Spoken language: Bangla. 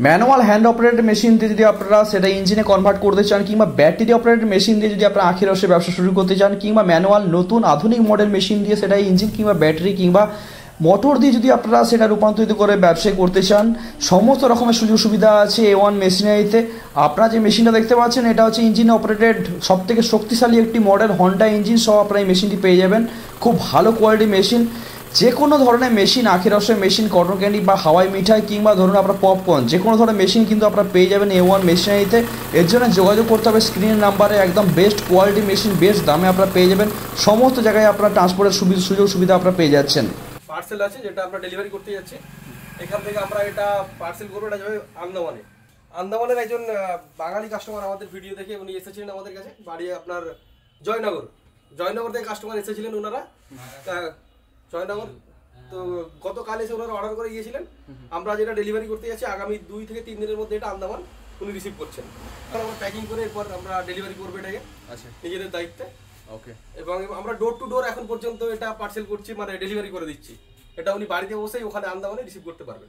ম্যানুয়াল হ্যান্ড অপারেটেড মেশিন দিয়ে যদি আপনারা সেটা ইঞ্জিনে কনভার্ট করতে চান, কিংবা ব্যাটারি অপারেটেড মেশিন দিয়ে যদি আপনারা আখের রসে ব্যবসা শুরু করতে চান, কিংবা ম্যানুয়াল নতুন আধুনিক মডেল মেশিন দিয়ে সেটা ইঞ্জিন কিংবা ব্যাটারি কিংবা মোটর দিয়ে যদি আপনারা সেটা রূপান্তরিত করে ব্যবসা করতে চান, সমস্ত রকমের সুযোগ সুবিধা আছে A1 মেশিনারিতে। আপনারা যে মেশিনটা দেখতে পাচ্ছেন এটা হচ্ছে ইঞ্জিন অপারেটেড সবথেকে শক্তিশালী একটি মডেল হন্ডা ইঞ্জিন সহ আপনারা এই মেশিনটি পেয়ে যাবেন। খুব ভালো কোয়ালিটি মেশিন। যে কোনো ধরনের মেশিন, আখের রসের মেশিন, কটন ক্যান্ডি বা হাওয়াই মিঠাই কিংবা ধরুন আপনার পপকর্ন, যে কোনো ধরনের মেশিন কিন্তু আপনারা পেয়ে যাবেন A1 মেশিনারিতে। এর জন্য যোগাযোগ করতে হবে স্ক্রিনের নাম্বারে। একদম বেস্ট কোয়ালিটি মেশিন, বেস্ট দামে আপনারা পেয়ে যাবেন। সমস্ত জায়গায় আপনারা ট্রান্সপোর্টের সুযোগ সুবিধা আপনারা পেয়ে যাচ্ছেন। পার্সেল আছে যেটা আমরা ডেলিভারি করতে যাচ্ছি। এখান থেকে আমরা এটা পার্সেল করবো, এটা যাবে আন্দামানে। আন্দামানের একজন বাঙালি কাস্টমার আমাদের ভিডিও দেখে উনি এসেছিলেন আমাদের কাছে, বাড়ি আপনার জয়নগর থেকে কাস্টমার এসেছিলেন ওনারা, জয়নগর। তো গতকাল এসে ওনারা অর্ডার করে গিয়েছিলেন। আমরা যেটা ডেলিভারি করতে যাচ্ছি আগামী 2 থেকে 3 দিনের মধ্যে এটা আন্দামান উনি রিসিভ করছেন। আমরা প্যাকিং করে এরপর আমরা ডেলিভারি করবো এটাকে নিজেদের দায়িত্বে। ওকে। এবং আমরা ডোর টু ডোর এখন পর্যন্ত এটা পার্সেল করছি, মানে ডেলিভারি করে দিচ্ছি। এটা উনি বাড়িতে বসেই ওখানে আন্দামানে রিসিভ করতে পারবেন।